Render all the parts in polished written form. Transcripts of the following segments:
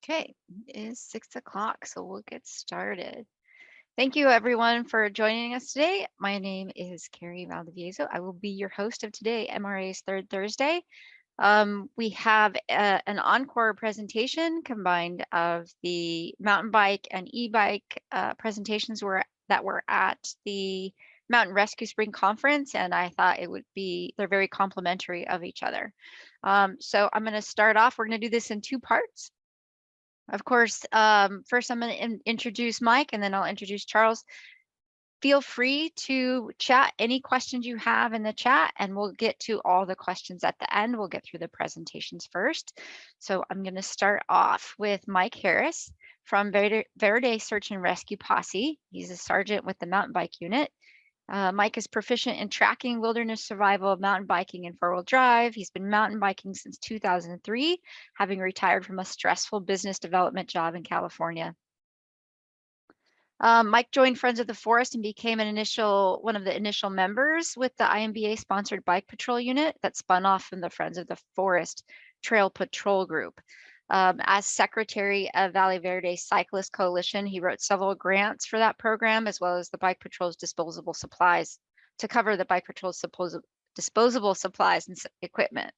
Okay, it is 6 o'clock, so we'll get started. Thank you everyone for joining us today. My name is Carrie Valdivieso. I will be your host of today, MRA's Third Thursday. We have an encore presentation combined of the mountain bike and e-bike presentations that were at the Mountain Rescue Spring Conference, and I thought they're very complementary of each other. So I'm going to start off. We're going to do this in two parts. Of course, first I'm going to introduce Mike, and then I'll introduce Charles. Feel free to chat any questions you have in the chat, and we'll get to all the questions at the end. We'll get through the presentations first. So I'm going to start off with Mike Harris from Verde Search and Rescue Posse. He's a sergeant with the mountain bike unit. Mike is proficient in tracking, wilderness survival, mountain biking, and four-wheel drive. He's been mountain biking since 2003, having retired from a stressful business development job in California. Mike joined Friends of the Forest and became one of the initial members with the IMBA-sponsored bike patrol unit that spun off from the Friends of the Forest Trail Patrol Group. As secretary of Valley Verde Cyclist Coalition, he wrote several grants for that program, as well as the Bike Patrol's disposable supplies to cover the Bike Patrol's disposable supplies and equipment.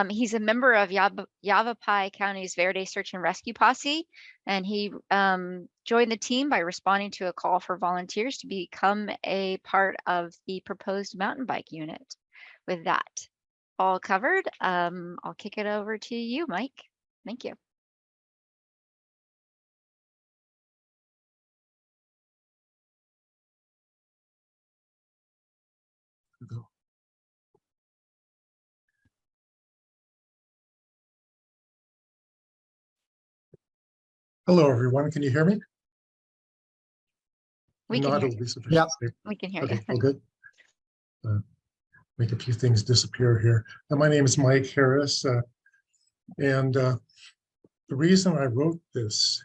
He's a member of Yavapai County's Verde Search and Rescue Posse, and he joined the team by responding to a call for volunteers to become a part of the proposed mountain bike unit. With that all covered, I'll kick it over to you, Mike. Thank you. Hello, everyone. Can you hear me? We can hear you. Yeah, we can hear okay, you. Oh, good. Make a few things disappear here. My name is Mike Harris, and the reason I wrote this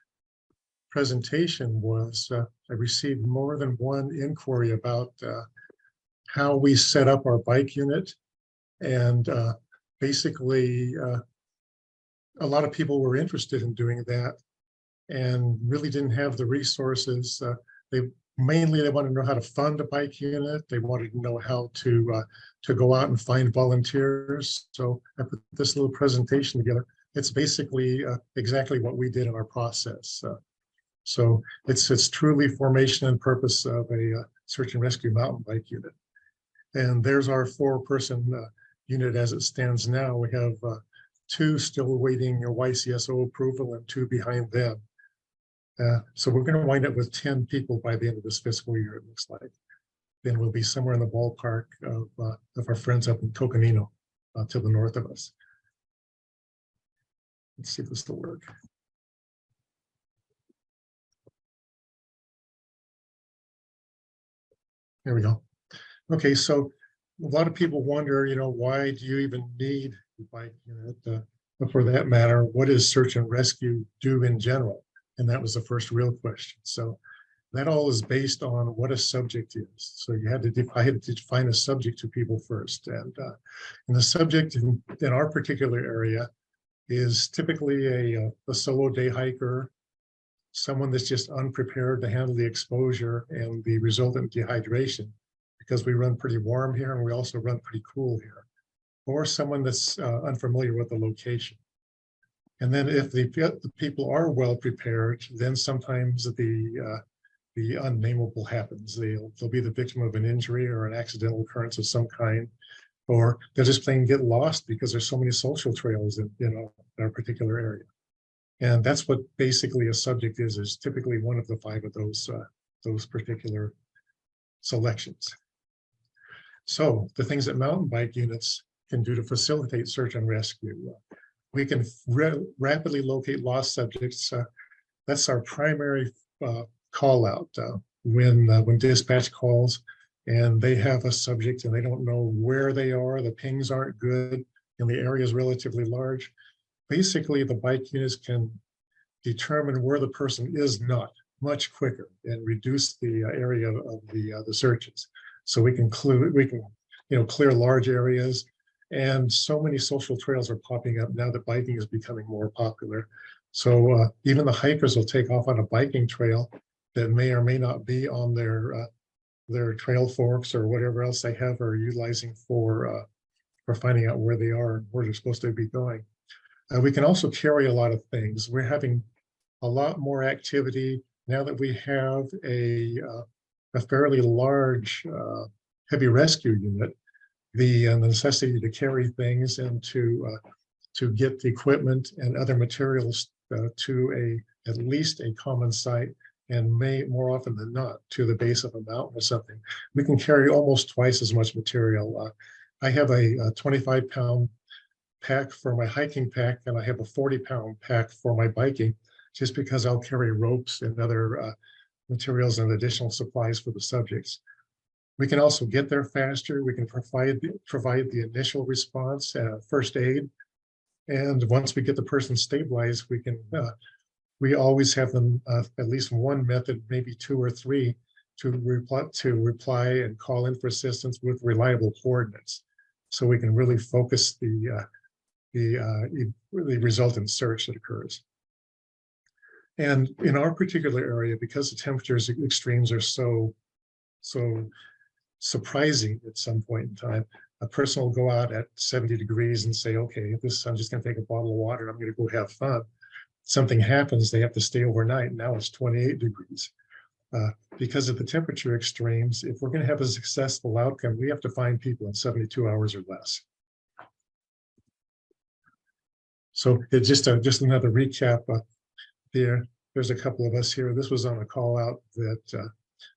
presentation was I received more than one inquiry about how we set up our bike unit, and basically a lot of people were interested in doing that and really didn't have the resources. They wanted to know how to fund a bike unit. They wanted to know how to go out and find volunteers. So I put this little presentation together. It's basically exactly what we did in our process. So it's truly formation and purpose of a search and rescue mountain bike unit. And there's our 4-person unit as it stands now. We have 2 still awaiting YCSO approval and 2 behind them. So we're going to wind up with 10 people by the end of this fiscal year, it looks like. Then we'll be somewhere in the ballpark of our friends up in Tocanino to the north of us. Let's see if this will work. There we go. Okay, so a lot of people wonder, why do you even need a bike unit? But for that matter, what does search and rescue do in general? And that was the first real question. So that all is based on what a subject is. So I had to define a subject to people first. And the subject in our particular area is typically a solo day hiker, someone that's just unprepared to handle the exposure and the resultant dehydration, because we run pretty warm here and we also run pretty cool here, or someone that's unfamiliar with the location. And then if the people are well prepared, then sometimes the unnameable happens. They'll be the victim of an injury or an accidental occurrence of some kind, or they'll just plain get lost because there's so many social trails in our particular area. And that's what basically a subject is typically one of the 5 of those particular selections. So the things that mountain bike units can do to facilitate search and rescue. We can rapidly locate lost subjects. That's our primary call out when dispatch calls and they have a subject and they don't know where they are, the pings aren't good, and the area is relatively large. Basically, the bike units can determine where the person is not much quicker and reduce the area of the searches. So we can clear large areas And so many social trails are popping up now that biking is becoming more popular. So even the hikers will take off on a biking trail that may or may not be on their trail forks or whatever else they have or utilizing for finding out where they are and where they're supposed to be going. We can also carry a lot of things. We're having a lot more activity now that we have a fairly large heavy rescue unit. The necessity to carry things and to get the equipment and other materials to at least a common site, and may more often than not to the base of a mountain or something. We can carry almost twice as much material. I have a 25-pound pack for my hiking pack, and I have a 40-pound pack for my biking, just because I'll carry ropes and other materials and additional supplies for the subjects. We can also get there faster. We can provide the initial response, first aid, and once we get the person stabilized, we always have them at least one method, maybe two or three, to reply and call in for assistance with reliable coordinates, so we can really focus the resultant search that occurs. And in our particular area, because the temperatures extremes are so surprising at some point in time, a person will go out at 70 degrees and say, okay, I'm just going to take a bottle of water, I'm going to go have fun. Something happens, they have to stay overnight. Now it's 28 degrees. Because of the temperature extremes, if we're going to have a successful outcome, we have to find people in 72 hours or less. So it's just another recap. There's a couple of us here. This was on a call out that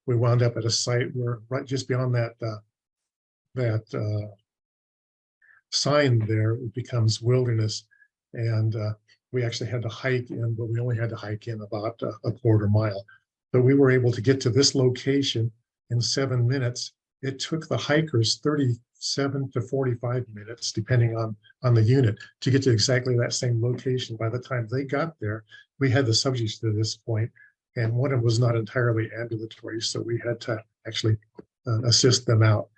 we wound up at a site where right just beyond that sign there, it becomes wilderness, and we actually had to hike in, but we only had to hike in about a quarter mile. But we were able to get to this location in 7 minutes. It took the hikers 37 to 45 minutes, depending on the unit, to get to exactly that same location. By the time they got there, we had the subjects to this point, and one of them was not entirely ambulatory, so we had to actually assist them out.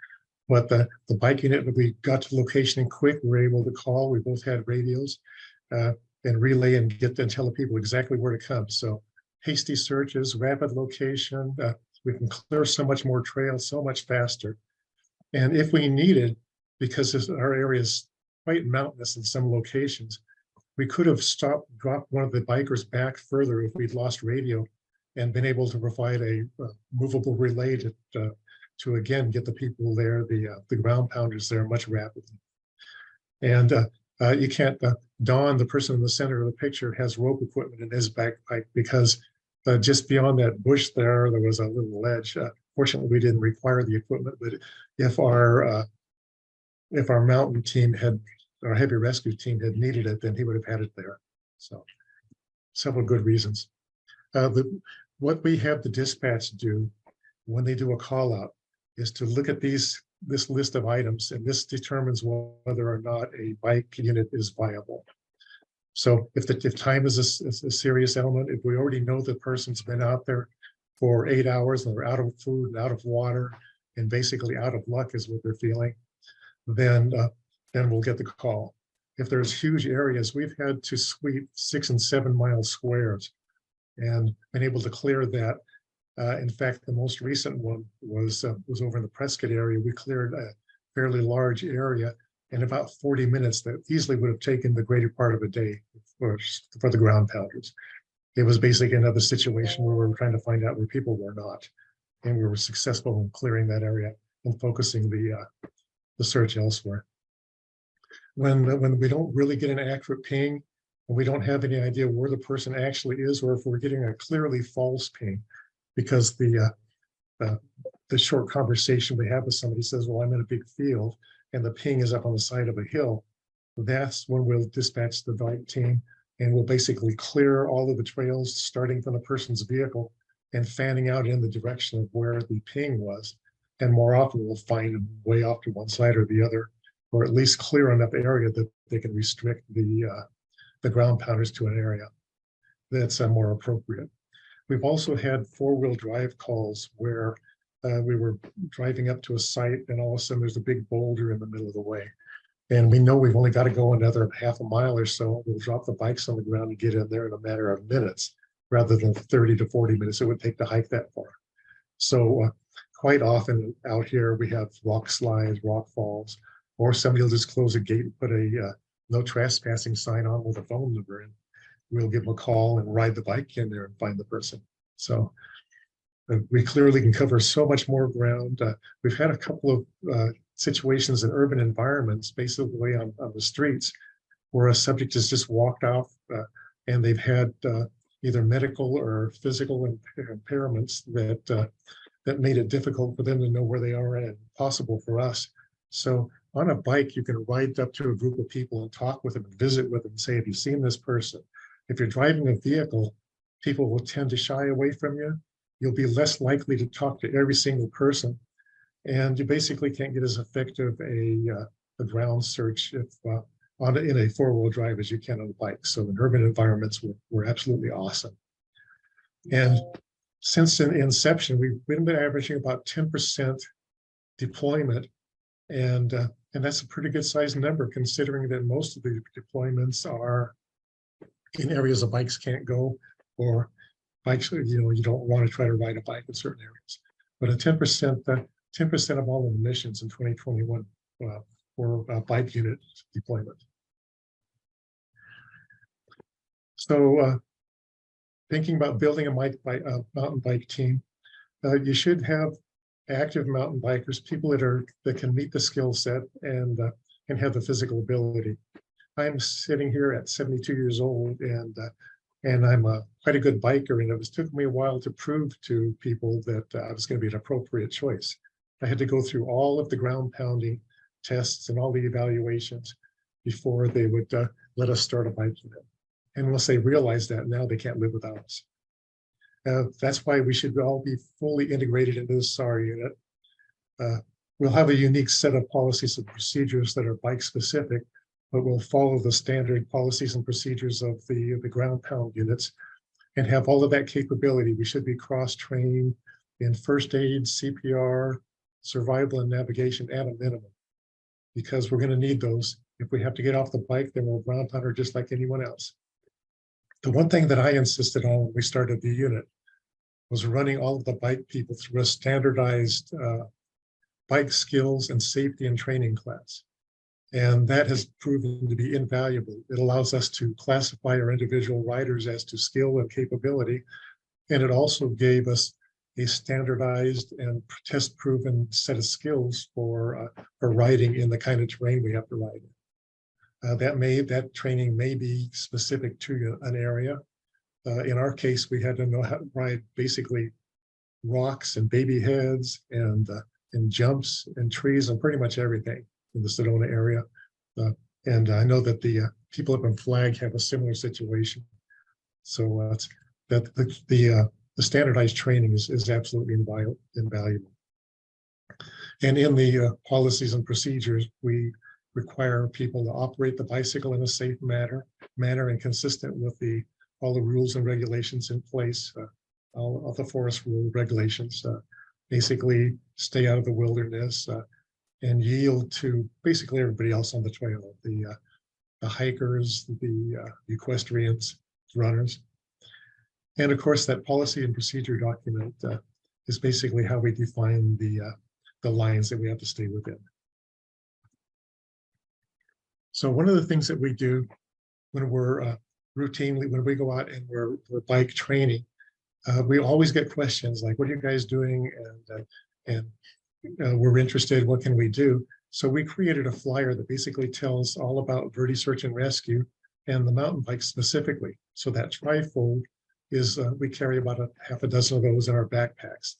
But the bike unit, we got to the location quick. We were able to call. We both had radios and relay and tell the people exactly where to come. So hasty searches, rapid location. We can clear so much more trail so much faster. And if we needed, because our area is quite mountainous in some locations, we could have dropped one of the bikers back further if we'd lost radio, and been able to provide a movable relay to again get the people there, the ground pounders there, much rapidly. And you can't. Don, the person in the center of the picture, has rope equipment in his backpack, because just beyond that bush there was a little ledge. Fortunately, we didn't require the equipment, but if our mountain team our heavy rescue team had needed it, then he would have had it there. So several good reasons. What we have the dispatch do when they do a call out is to look at this list of items, and this determines whether or not a bike unit is viable. So if time is a serious element, if we already know the person's been out there for 8 hours and they're out of food, out of water, and basically out of luck is what they're feeling, then we'll get the call. If there's huge areas, we've had to sweep 6 and 7 mile squares and been able to clear that. In fact, the most recent one was over in the Prescott area. We cleared a fairly large area in about 40 minutes that easily would have taken the greater part of a day for the ground pounders. It was basically another situation where we were trying to find out where people were not, and we were successful in clearing that area and focusing the search elsewhere. When we don't really get an accurate ping, and we don't have any idea where the person actually is, or if we're getting a clearly false ping, because the short conversation we have with somebody says, well, I'm in a big field, and the ping is up on the side of a hill, that's when we'll dispatch the bike team, and we'll basically clear all of the trails starting from the person's vehicle and fanning out in the direction of where the ping was. And more often we'll find them way off to one side or the other, or at least clear enough area that they can restrict the ground pounders to an area that's more appropriate. We've also had 4-wheel drive calls where we were driving up to a site, and all of a sudden there's a big boulder in the middle of the way. And we know we've only got to go another half a mile or so. We'll drop the bikes on the ground and get in there in a matter of minutes, rather than 30 to 40 minutes it would take to hike that far. So quite often out here, we have rock slides, rock falls, or somebody will just close a gate and put a no trespassing sign on with a phone number, and we'll give them a call and ride the bike in there and find the person. So we clearly can cover so much more ground. We've had a couple of situations in urban environments, basically on the streets, where a subject has just walked off and they've had either medical or physical impairments that made it difficult for them to know where they are and possible for us. So on a bike, you can ride up to a group of people and talk with them and visit with them and say, have you seen this person? If you're driving a vehicle, people will tend to shy away from you. You'll be less likely to talk to every single person. And you basically can't get as effective a ground search if in a four-wheel drive as you can on a bike. So in urban environments, we're absolutely awesome. And since inception, we've been averaging about 10% deployment. And that's a pretty good sized number, considering that most of the deployments are in areas the bikes can't go, or bikes, you don't want to try to ride a bike in certain areas. But a 10% of all of the missions in 2021 were bike unit deployment. So thinking about building a mountain bike team, you should have active mountain bikers, people that can meet the skill set and have the physical ability. I'm sitting here at 72 years old, and I'm quite a good biker, and it took me a while to prove to people that I was going to be an appropriate choice. I had to go through all of the ground pounding tests and all the evaluations before they would let us start a bike unit. And once they realize that, now they can't live without us. That's why we should all be fully integrated into the SAR unit. We'll have a unique set of policies and procedures that are bike specific, but we'll follow the standard policies and procedures of the ground pound units and have all of that capability. We should be cross-trained in first aid, CPR, survival and navigation at a minimum, because we're going to need those. If we have to get off the bike, then we're a ground pounder just like anyone else. The one thing that I insisted on when we started the unit was running all of the bike people through a standardized bike skills and safety and training class. And that has proven to be invaluable. It allows us to classify our individual riders as to skill and capability. And it also gave us a standardized and test-proven set of skills for riding in the kind of terrain we have to ride in. That training may be specific to an area. In our case, we had to know how to ride basically rocks and baby heads and jumps and trees and pretty much everything in the Sedona area. And I know that the people up in Flag have a similar situation. So the standardized training is absolutely invaluable. And in the policies and procedures, we require people to operate the bicycle in a safe manner and consistent with all the rules and regulations in place, all of the forest rule regulations, basically stay out of the wilderness and yield to basically everybody else on the trail, the hikers, the equestrians, runners. And of course, that policy and procedure document is basically how we define the lines that we have to stay within. So one of the things that we do when we're routinely, when we go out and we're bike training, we always get questions like, what are you guys doing? And we're interested, what can we do? So we created a flyer that basically tells all about Verdi Search and Rescue and the mountain bike specifically. So that trifold is, we carry about half a dozen of those in our backpacks.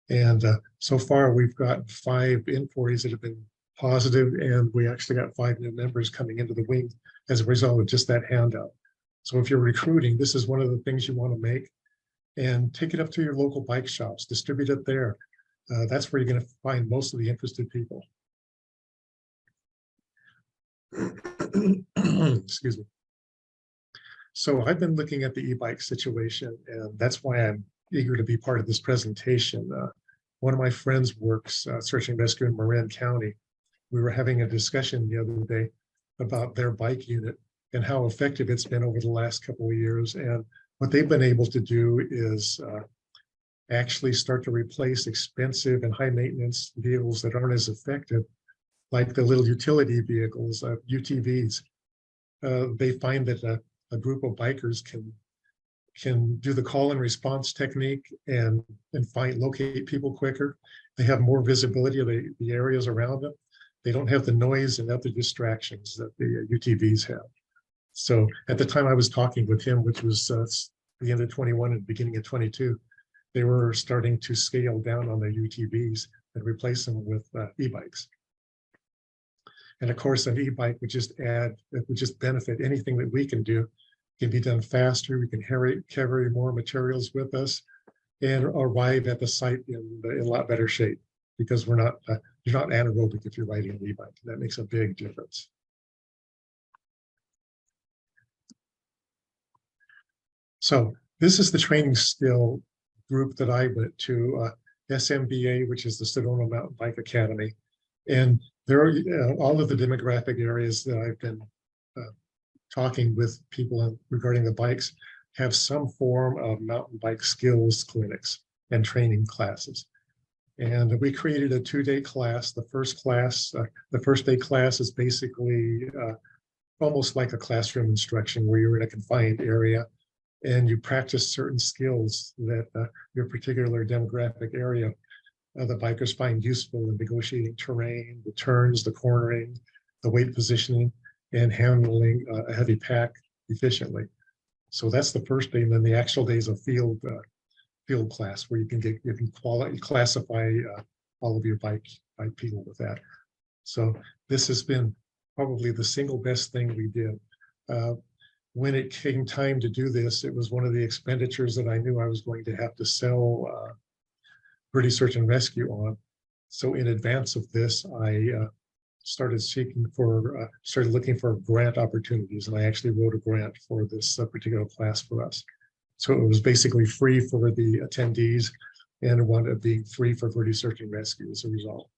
And so far we've got 5 inquiries that have been positive, and we actually got 5 new members coming into the wing as a result of just that handout. So if you're recruiting, this is one of the things you want to make, and take it up to your local bike shops, distribute it there. That's where you're going to find most of the interested people. Excuse me. So I've been looking at the e-bike situation, and that's why I'm eager to be part of this presentation. One of my friends works search and rescue in Marin County, we were having a discussion the other day about their bike unit and how effective it's been over the last couple of years. And what they've been able to do is actually start to replace expensive and high maintenance vehicles that aren't as effective, like the little utility vehicles, UTVs. They find that a group of bikers can do the call and response technique and locate people quicker. They have more visibility of the areas around them. They don't have the noise and other distractions that the UTVs have. So at the time I was talking with him, which was the end of 21 and beginning of 22, they were starting to scale down on the UTVs and replace them with e-bikes. And of course, an e-bike would just benefit anything that we can do. Can be done faster. We can carry more materials with us and arrive at the site in a lot better shape, because you're not anaerobic if you're riding an e-bike. That makes a big difference. So this is the training skill group that I went to, SMBA, which is the Sedona Mountain Bike Academy. And there are all of the demographic areas that I've been talking with people regarding the bikes have some form of mountain bike skills clinics and training classes. And we created a 2-day class. The first day class is basically almost like a classroom instruction where you're in a confined area and you practice certain skills that your particular demographic area the bikers find useful in negotiating terrain, the turns, the cornering, the weight positioning, and handling a heavy pack efficiently. So that's the first day, and then the actual day is a field class where you can classify all of your bike people with that. So this has been probably the single best thing we did. When it came time to do this, it was one of the expenditures that I knew I was going to have to sell British Search and Rescue on. So in advance of this, I started looking for grant opportunities, and I actually wrote a grant for this particular class for us. So it was basically free for the attendees and wound up being free for British Search and Rescue as a result.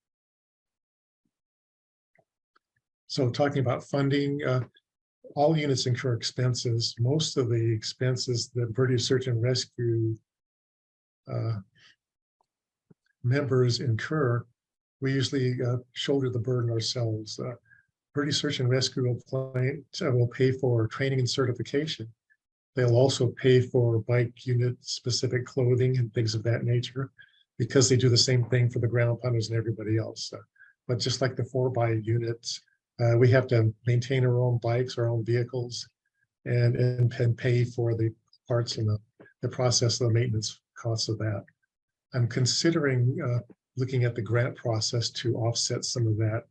So talking about funding, all units incur expenses. Most of the expenses that British Search and Rescue members incur, we usually shoulder the burden ourselves. British Search and Rescue will pay for training and certification. They'll also pay for bike unit specific clothing and things of that nature, because they do the same thing for the ground punters and everybody else. But just like the 4x units, we have to maintain our own bikes, our own vehicles, and pay for the parts and the process of the maintenance costs of that. I'm considering looking at the grant process to offset some of that.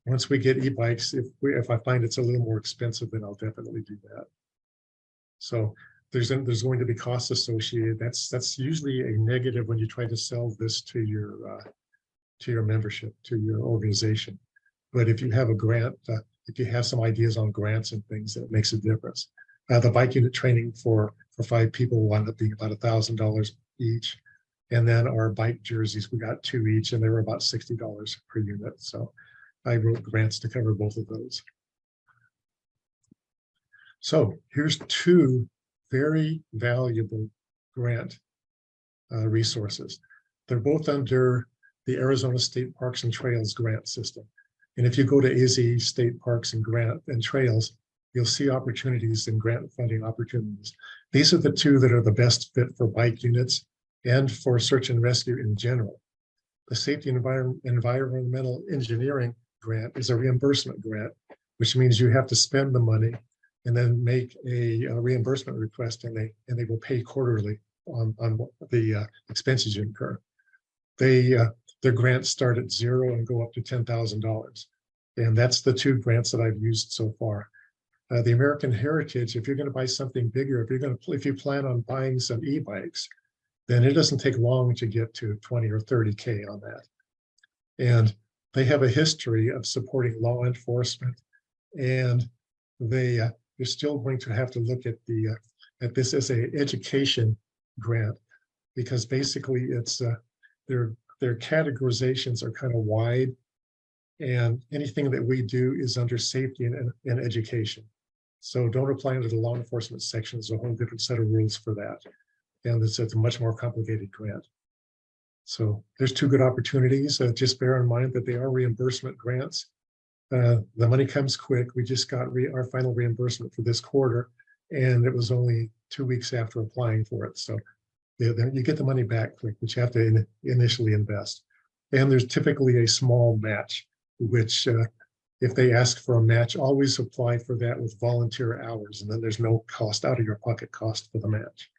Once we get e-bikes, if I find it's a little more expensive, then I'll definitely do that. So there's going to be costs associated. That's usually a negative when you try to sell this to your membership, to your organization. But if you have a grant, if you have some ideas on grants and things, that makes a difference. The bike unit training for 5 people will end up being about $1,000 each. And then our bike jerseys, we got 2 each, and they were about $60 per unit. So I wrote grants to cover both of those. So here's 2 very valuable grant resources. They're both under the Arizona State Parks and Trails grant system. And if you go to AZ State Parks and Trails, you'll see opportunities and grant funding opportunities. These are the 2 that are the best fit for bike units and for search and rescue in general. The Safety and Environmental Engineering grant is a reimbursement grant, which means you have to spend the money and then make a reimbursement request, and they will pay quarterly on the expenses you incur. Their grants start at 0 and go up to $10,000. And that's the 2 grants that I've used so far. The American Heritage, if you're going to buy something bigger, if you plan on buying some e-bikes, then it doesn't take long to get to 20 or 30K on that. And they have a history of supporting law enforcement, and they're still going to have to look at this as an education grant, because basically it's their categorizations are kind of wide, And anything that we do is under safety and education. So don't apply under the law enforcement section. There's a whole different set of rules for that. And it's a much more complicated grant. So there's two good opportunities. Just bear in mind that they are reimbursement grants. The money comes quick. We just got our final reimbursement for this quarter, and it was only 2 weeks after applying for it. So you get the money back quick, but you have to initially invest. And there's typically a small match, which if they ask for a match, always apply for that with volunteer hours, and then there's no cost out of your pocket cost for the match.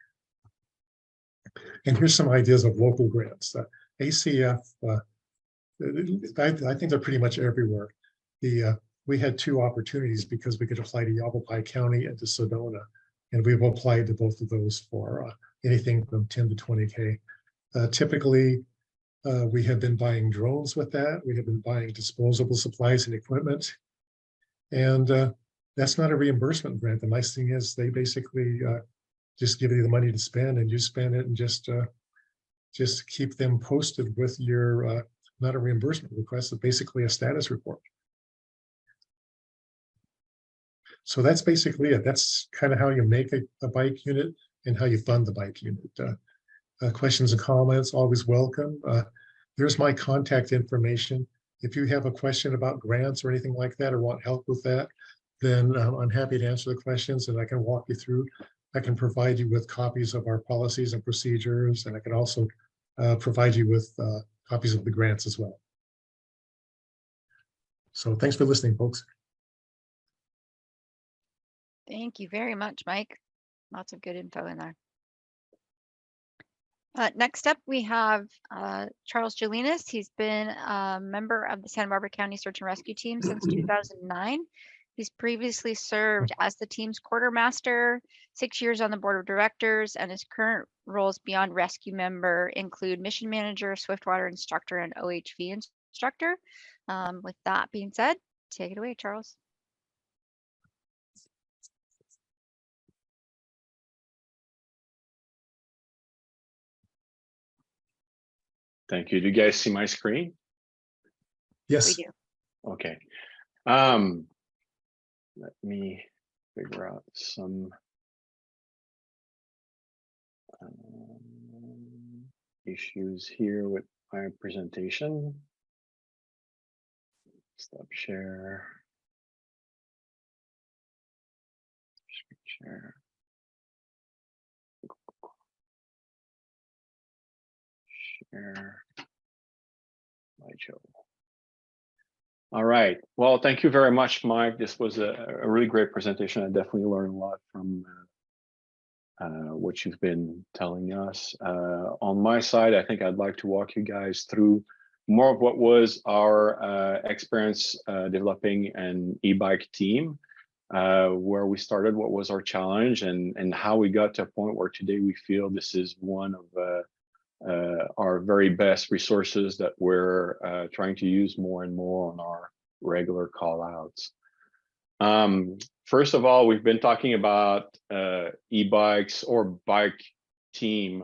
And here's some ideas of local grants. ACF, I think they're pretty much everywhere. We had two opportunities because we could apply to Yavapai County and to Sedona, and we've applied to both of those for anything from 10 to 20K. Typically, we have been buying drones with that. We have been buying disposable supplies and equipment. And that's not a reimbursement grant. The nice thing is they basically just give you the money to spend, and you spend it, and just keep them posted with your, not a reimbursement request, but basically a status report. So that's basically it. That's kind of how you make a bike unit and how you fund the bike unit. Questions and comments, always welcome. There's my contact information. If you have a question about grants or anything like that, or want help with that, then I'm happy to answer the questions, and I can walk you through. I can provide you with copies of our policies and procedures, and I can also provide you with copies of the grants as well. So thanks for listening, folks. Thank you very much, Mike. Lots of good info in there. Next up, we have Charles Jolinas. He's been a member of the Santa Barbara County Search and Rescue Team since 2009. He's previously served as the team's quartermaster, 6 years on the board of directors, and his current roles beyond rescue member include mission manager, swiftwater instructor, and OHV instructor. With that being said, take it away, Charles. Thank you. Do you guys see my screen? Yes. We do. Okay. Let me figure out some issues here with my presentation. Stop share. Screen share. Share. Slideshow. All right. Well, thank you very much, Mike. This was a really great presentation. I definitely learned a lot from what you've been telling us. On my side, I think I'd like to walk you guys through more of what was our experience developing an e-bike team, where we started, what was our challenge, and how we got to a point where today we feel this is one of our very best resources that we're trying to use more and more on our regular call outs. First of all, we've been talking about e-bikes or bike team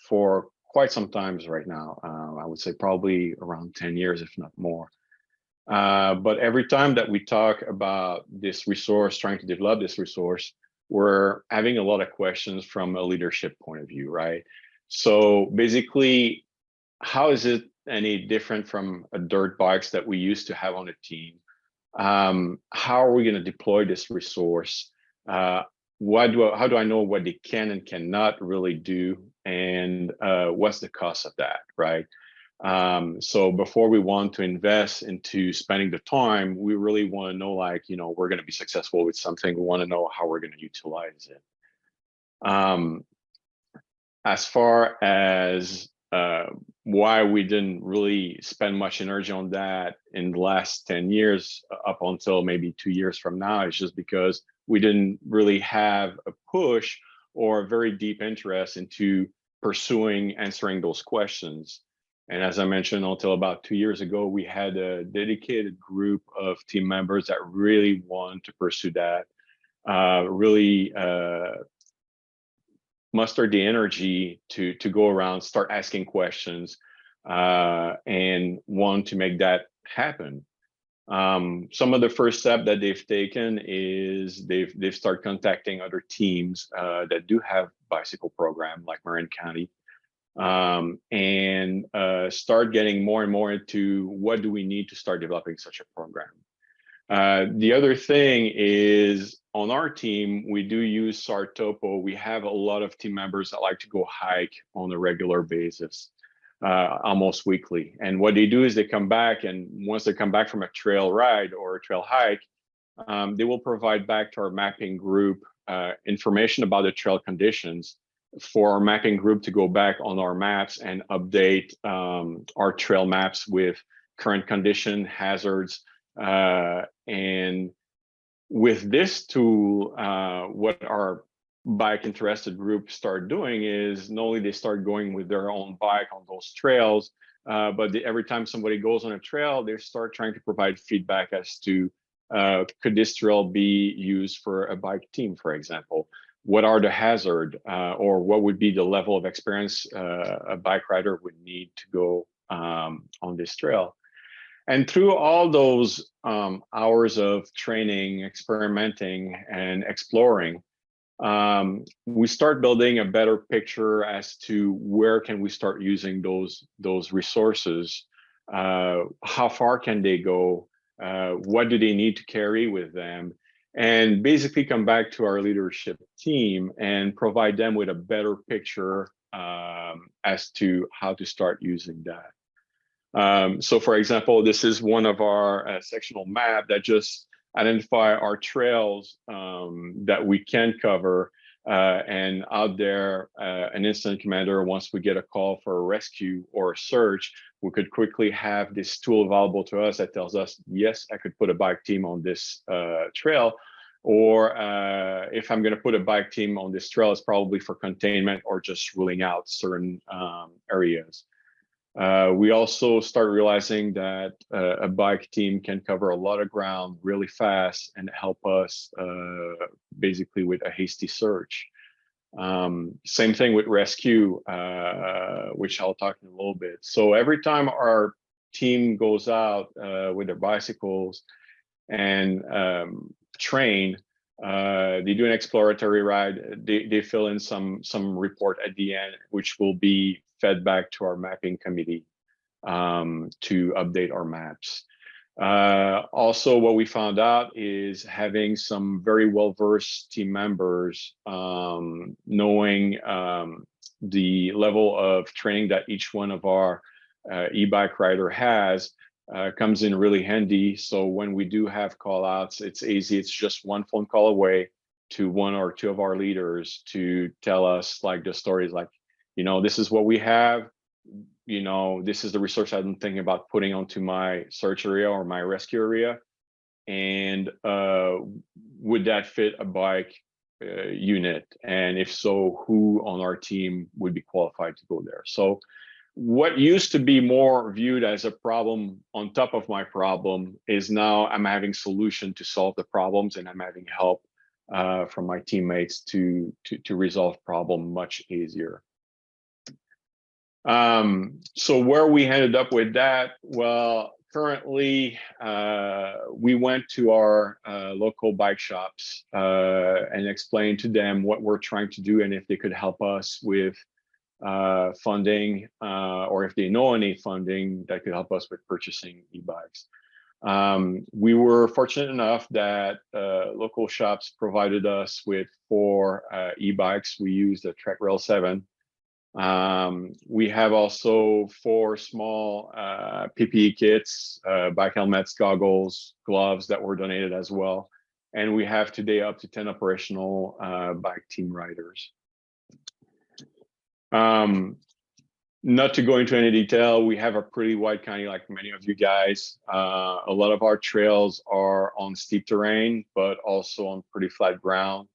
for quite some time right now. I would say probably around 10 years, if not more. But every time that we talk about this resource, trying to develop this resource, we're having a lot of questions from a leadership point of view, right? So basically, how is it any different from a dirt bikes that we used to have on a team? How are we going to deploy this resource? How do I know what they can and cannot really do? And what's the cost of that, right? So before we want to invest into spending the time, we really want to know, like, you know, we're going to be successful with something. We want to know how we're going to utilize it. As far as why we didn't really spend much energy on that in the last 10 years up until maybe 2 years from now, it's just because we didn't really have a push or a very deep interest into pursuing answering those questions. And as I mentioned, until about 2 years ago, we had a dedicated group of team members that really want to pursue that, really muster the energy to go around, start asking questions, and want to make that happen. Some of the first step that they've taken is they've started contacting other teams that do have bicycle program like Marin County, and start getting more and more into what do we need to start developing such a program. The other thing is on our team, we do use SAR topo. We have a lot of team members that like to go hike on a regular basis, almost weekly. And what they do is they come back, and once they come back from a trail ride or a trail hike, they will provide back to our mapping group information about the trail conditions for our mapping group to go back on our maps and update our trail maps with current condition, hazards, and with this tool, what our bike interested group start doing is not only they start going with their own bike on those trails, but every time somebody goes on a trail, they start trying to provide feedback as to could this trail be used for a bike team, for example? What are the hazards, or what would be the level of experience a bike rider would need to go on this trail? And through all those hours of training, experimenting, and exploring, we start building a better picture as to where can we start using those resources. How far can they go? What do they need to carry with them? And basically come back to our leadership team and provide them with a better picture as to how to start using that. So for example, this is one of our sectional map that just identify our trails that we can cover, and out there, an incident commander, once we get a call for a rescue or a search, we could quickly have this tool available to us that tells us, yes, I could put a bike team on this trail, or if I'm going to put a bike team on this trail, it's probably for containment or just ruling out certain areas. We also start realizing that a bike team can cover a lot of ground really fast and help us basically with a hasty search. Same thing with rescue, which I'll talk in a little bit. So every time our team goes out with their bicycles and train, they do an exploratory ride. They fill in some report at the end, which will be fed back to our mapping committee to update our maps. Also, what we found out is having some very well-versed team members, knowing the level of training that each one of our e-bike rider has, comes in really handy. So when we do have call outs, it's easy. It's just one phone call away to one or two of our leaders to tell us like the stories like, you know, this is what we have, you know, this is the resource I'm thinking about putting onto my search area or my rescue area. And would that fit a bike unit? And if so, who on our team would be qualified to go there? So what used to be more viewed as a problem on top of my problem is now I'm having solution to solve the problems, and I'm having help from my teammates to resolve problem much easier. So where we ended up with that, well, currently we went to our local bike shops and explained to them what we're trying to do and if they could help us with funding, or if they know any funding that could help us with purchasing e-bikes. We were fortunate enough that local shops provided us with 4 e-bikes. We used a Trek Rail 7. We have also 4 small PPE kits, bike helmets, goggles, gloves that were donated as well. And we have today up to 10 operational bike team riders. Not to go into any detail, we have a pretty wide county like many of you guys. A lot of our trails are on steep terrain, but also on pretty flat ground.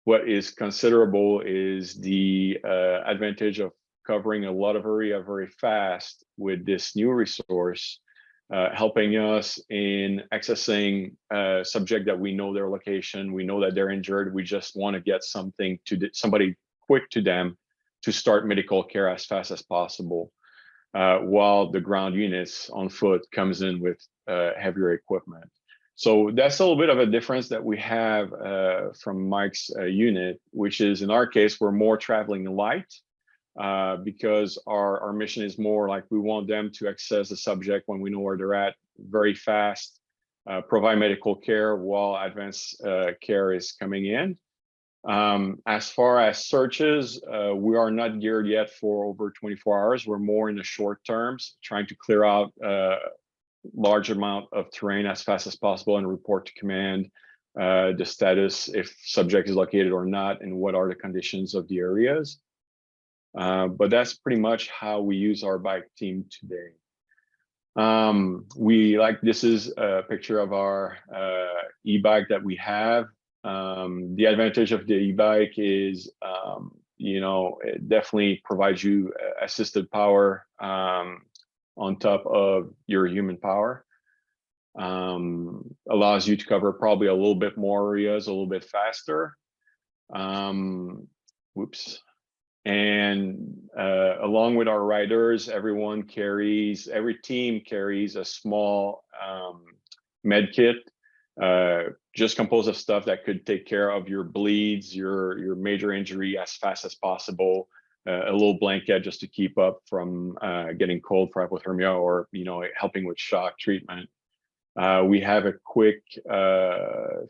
What is considerable is the advantage of covering a lot of area very fast with this new resource, helping us in accessing a subject that we know their location, we know that they're injured, we just want to get something to somebody quick to them to start medical care as fast as possible. while the ground units on foot comes in with heavier equipment. So that's a little bit of a difference that we have from Mike's unit, which is in our case, we're more traveling light because our mission is more like we want them to access the subject when we know where they're at very fast, provide medical care while advanced care is coming in. As far as searches, we are not geared yet for over 24 hours. We're more in the short terms, trying to clear out large amount of terrain as fast as possible and report to command the status, if subject is located or not, and what are the conditions of the areas. But that's pretty much how we use our bike team today. This is a picture of our e-bike that we have. The advantage of the e-bike is, it definitely provides you assisted power on top of your human power. Allows you to cover probably a little bit more areas a little bit faster. And along with our riders, every team carries a small med kit, just composed of stuff that could take care of your bleeds, your major injury as fast as possible. A little blanket just to keep up from getting cold for hypothermia, or helping with shock treatment. We have a quick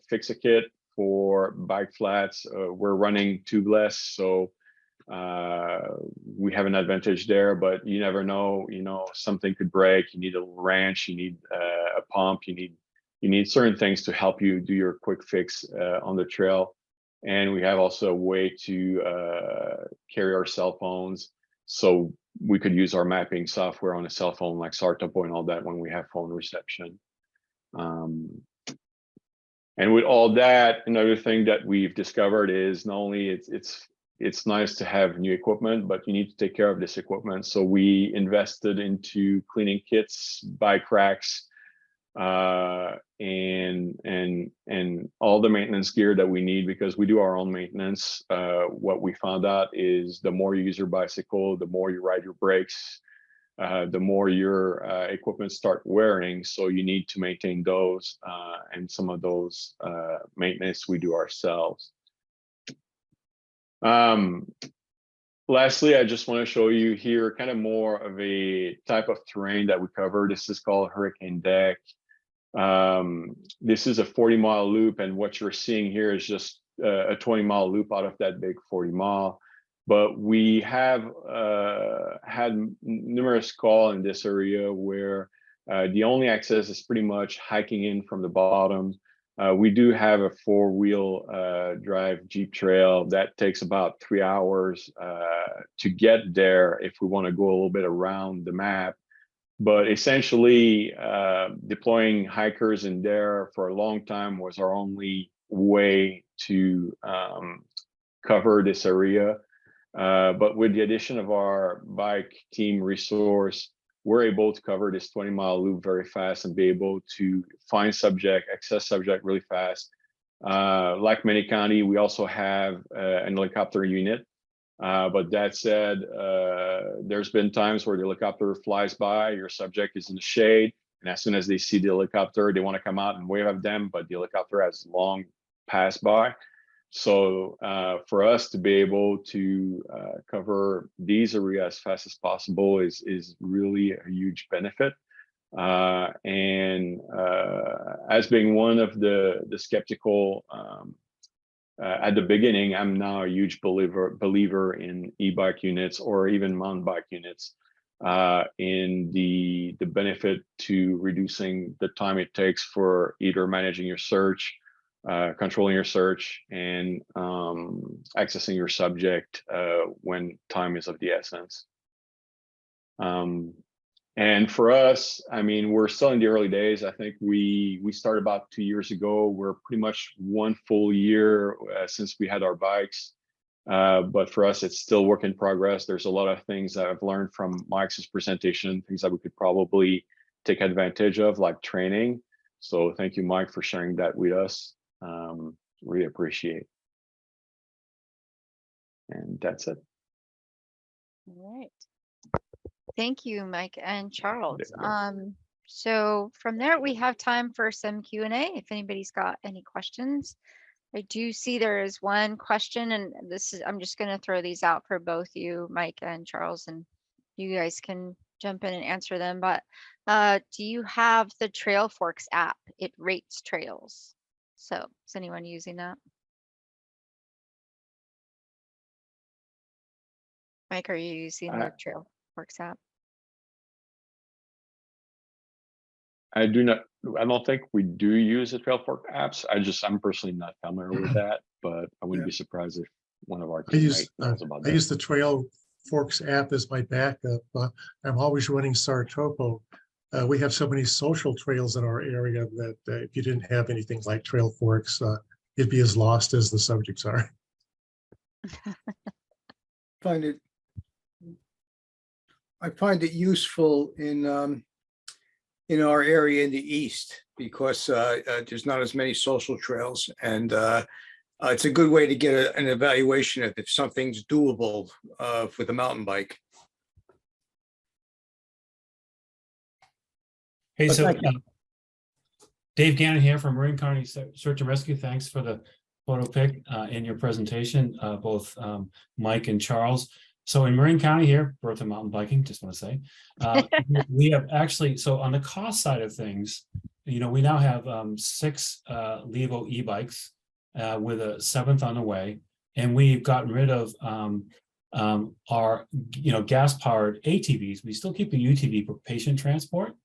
fix-a-kit for bike flats. We're running tubeless, so we have an advantage there, but you never know, something could break. You need a wrench, you need a pump, you need certain things to help you do your quick fix on the trail. And we have also a way to carry our cell phones, so we could use our mapping software on a cell phone like SAR Topo and all that when we have phone reception. And with all that, another thing that we've discovered is not only it's nice to have new equipment, but you need to take care of this equipment. So we invested into cleaning kits, bike racks, and all the maintenance gear that we need, because we do our own maintenance. What we found out is the more you use your bicycle, the more you ride your brakes, the more your equipment start wearing. So you need to maintain those, and some of those maintenance we do ourselves. Lastly, I just want to show you here kind of more of a type of terrain that we cover. This is called Hurricane Deck. This is a 40-mile loop, and what you're seeing here is just a 20-mile loop out of that big 40-mile. But we have had numerous calls in this area where the only access is pretty much hiking in from the bottom. We do have a 4-wheel drive Jeep trail that takes about 3 hours to get there if we want to go a little bit around the map. But essentially, deploying hikers in there for a long time was our only way to cover this area. But with the addition of our bike team resource, we're able to cover this 20-mile loop very fast and be able to find subject, access subject really fast. Like many county, we also have an helicopter unit. But that said, there's been times where the helicopter flies by, your subject is in the shade, and as soon as they see the helicopter, they want to come out and wave at them, but the helicopter has long passed by. So for us to be able to cover these areas as fast as possible is really a huge benefit. And as being one of the skeptical at the beginning, I'm now a huge believer in e-bike units or even mountain bike units, in the benefit to reducing the time it takes for either managing your search, controlling your search, and accessing your subject when time is of the essence. And for us, I mean, we're still in the early days. I think we started about 2 years ago. We're pretty much 1 full year since we had our bikes. But for us, it's still work in progress. There's a lot of things that I've learned from Mike's presentation, things that we could probably take advantage of, like training. So thank you, Mike, for sharing that with us. Really appreciate. And that's it. All right. Thank you, Mike and Charles. There you go. So from there, we have time for some Q&A if anybody's got any questions. I do see there is one question, and I'm just going to throw these out for both you, Mike and Charles, and you guys can jump in and answer them. But do you have the Trail Forks app? It rates trails. So is anyone using that? Mike, are you using the Trail Forks app? I don't think we do use the Trail Fork apps. I'm personally not familiar with that, but I wouldn't be surprised if one of our teammates knows about I that. use the Trail Forks app as my backup. I'm always running SAR Topo. We have so many social trails in our area that if you didn't have anything like Trail Forks, it'd be as lost as the subjects are. I find it useful in our area in the east because there's not as many social trails, and it's a good way to get an evaluation if something's doable with a mountain bike. Hey, But so thank you. Dave Gannon here from Marin County Search and Rescue. Thanks for the photo pic in your presentation, both Mike and Charles. So in Marin County here, birth of mountain biking, just want to say, we have actually, so on the cost side of things, we now have 6 Levo e-bikes with a 7th on the way, and we've gotten rid of our gas-powered ATVs. We still keep the UTV for patient transport,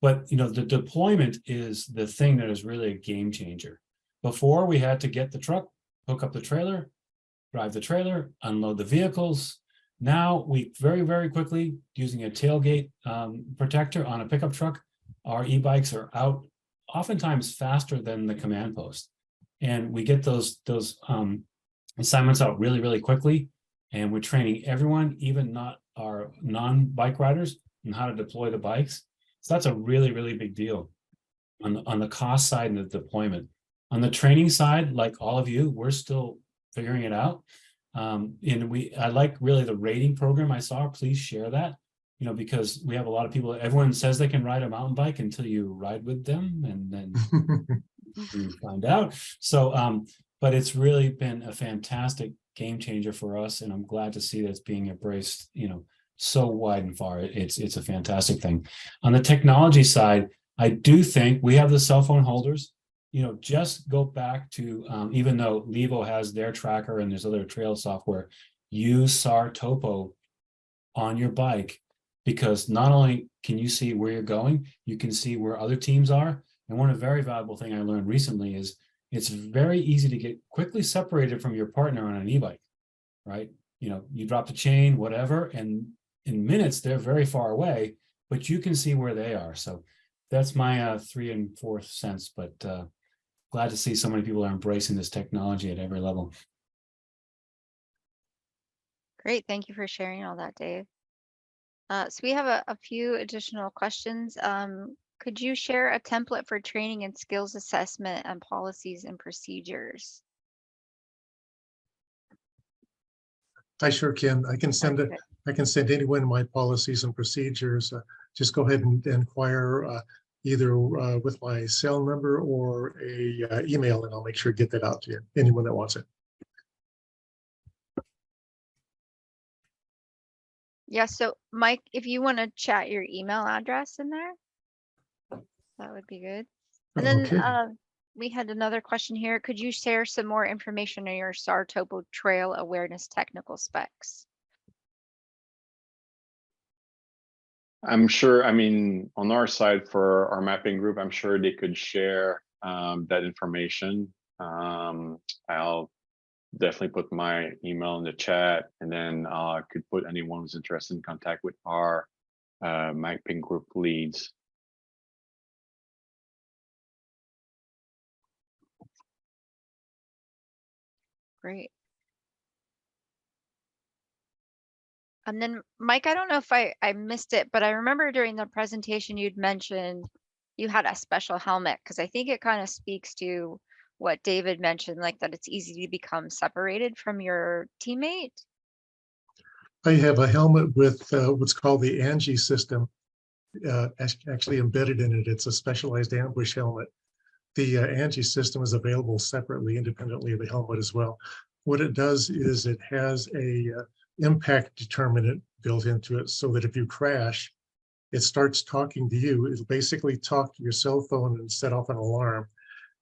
but the deployment is the thing that is really a game changer. Before, we had to get the truck, hook up the trailer, drive the trailer, unload the vehicles. Now we very, very quickly, using a tailgate protector on a pickup truck, our e-bikes are out oftentimes faster than the command post. And we get those assignments out really, really quickly. And we're training everyone, even not our non-bike riders, on how to deploy the bikes. So that's a really, really big deal on the cost side and the deployment. On the training side, like all of you, we're still figuring it out. And I like really the rating program I saw. Please share that, because we have a lot of people. Everyone says they can ride a mountain bike until you ride with them, and then you find out. So, but it's really been a fantastic game changer for us, and I'm glad to see that it's being embraced, so wide and far. It's a fantastic thing. On the technology side, I do think we have the cell phone holders. Just go back to, even though Levo has their tracker and there's other trail software, use SAR Topo on your bike, because not only can you see where you're going, you can see where other teams are. And one very valuable thing I learned recently is it's very easy to get quickly separated from your partner on an e-bike, right? You drop the chain, whatever, and in minutes, they're very far away, but you can see where they are. So that's my 3 and 4 cents, but glad to see so many people are embracing this technology at every level. Great. Thank you for sharing all that, Dave. So we have a few additional questions. Could you share a template for training and skills assessment and policies and procedures? I sure can. I can send anyone my policies and procedures. Just go ahead and inquire either with my cell number or a email, and I'll make sure to get that out to you, anyone that wants it. Yeah, so Mike, if you want to chat your email address in there, that would be good. And then we had another question here. Could you share some more information on your SAR Topo trail awareness technical specs? I'm sure, on our side for our mapping group, I'm sure they could share that information. I'll definitely put my email in the chat, and then I could put anyone who's interested in contact with our mapping group leads. Great. And then Mike, I don't know if I missed it, but I remember during the presentation you'd mentioned you had a special helmet, because I think it kind of speaks to what David mentioned, like that it's easy to become separated from your teammate. I have a helmet with what's called the Angie system actually embedded in it. It's a specialized ambush helmet. The Angie system is available separately, independently of the helmet as well. What it does is it has a impact determinant built into it, so that if you crash, it starts talking to you. It'll basically talk to your cell phone and set off an alarm,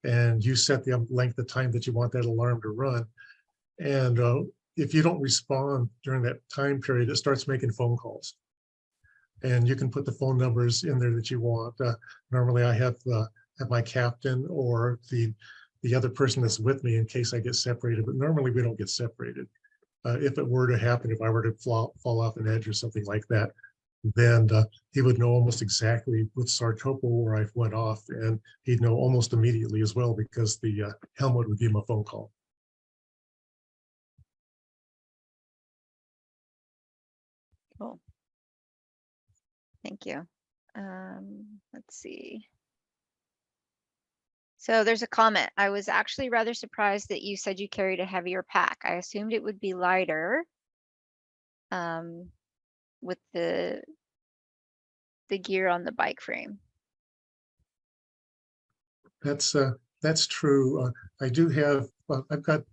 and you set the length of time that you want that alarm to run. And if you don't respond during that time period, it starts making phone calls. And you can put the phone numbers in there that you want. Normally I have my captain or the other person that's with me in case I get separated, but normally we don't get separated. If it were to happen, if I were to fall off an edge or something like that, then he would know almost exactly with Sartopo where I went off, and he'd know almost immediately as well, because the helmet would give him a phone call. Cool. Thank you. Let's see. So there's a comment. I was actually rather surprised that you said you carried a heavier pack. I assumed it would be lighter with the gear on the bike frame. That's true. I do have, I've got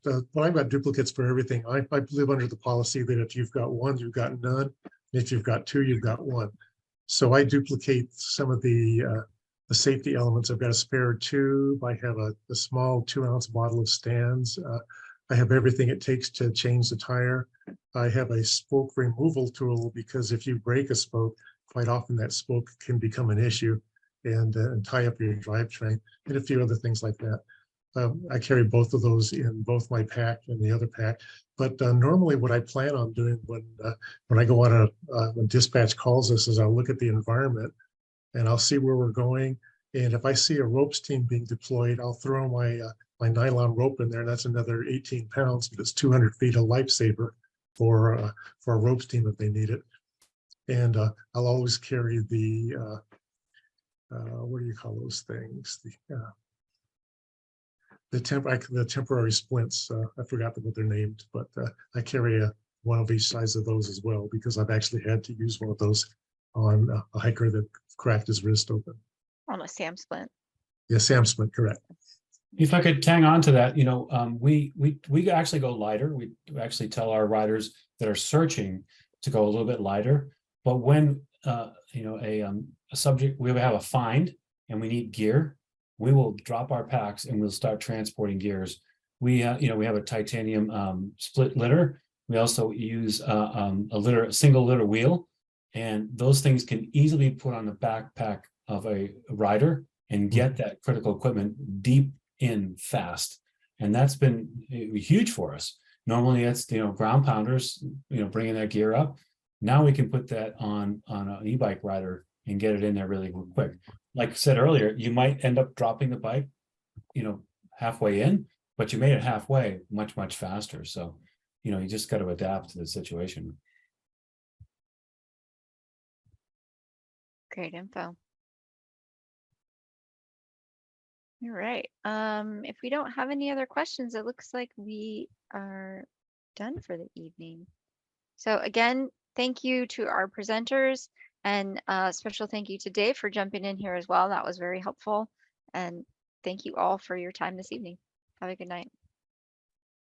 duplicates for everything. I live under the policy that if you've got one, you've got none. If you've got two, you've got one. So I duplicate some of the safety elements. I've got a spare tube. I have a small 2-ounce bottle of Stan's. I have everything it takes to change the tire. I have a spoke removal tool, because if you break a spoke, quite often that spoke can become an issue and tie up your drivetrain, and a few other things like that. I carry both of those in both my pack and the other pack. But normally what I plan on doing when I go on when dispatch calls us is I'll look at the environment and I'll see where we're going. And if I see a ropes team being deployed, I'll throw my nylon rope in there. And that's another 18 pounds, but it's 200 feet, a lifesaver for a ropes team if they need it. And I'll always carry the, what do you call those things? The temporary splints. I forgot what they're named, but I carry one of each size of those as well, because I've actually had to use one of those on a hiker that cracked his wrist open. On a SAM splint. Yeah, SAM splint, correct. If I could hang on to that, we actually go lighter. We actually tell our riders that are searching to go a little bit lighter. But when a subject, we have a find and we need gear, we will drop our packs and we'll start transporting gears. We have a titanium split litter. We also use a single litter wheel, and those things can easily be put on the backpack of a rider and get that critical equipment deep in fast. And that's been huge for us. Normally it's, ground pounders, bringing that gear up. Now we can put that on an e-bike rider and get it in there really quick. Like I said earlier, you might end up dropping the bike, halfway in, but you made it halfway much, much faster. So, you just got to adapt to the situation. Great info. All right. If we don't have any other questions, it looks like we are done for the evening. So again, thank you to our presenters, and special thank you to Dave for jumping in here as well. That was very helpful. And thank you all for your time this evening. Have a good night.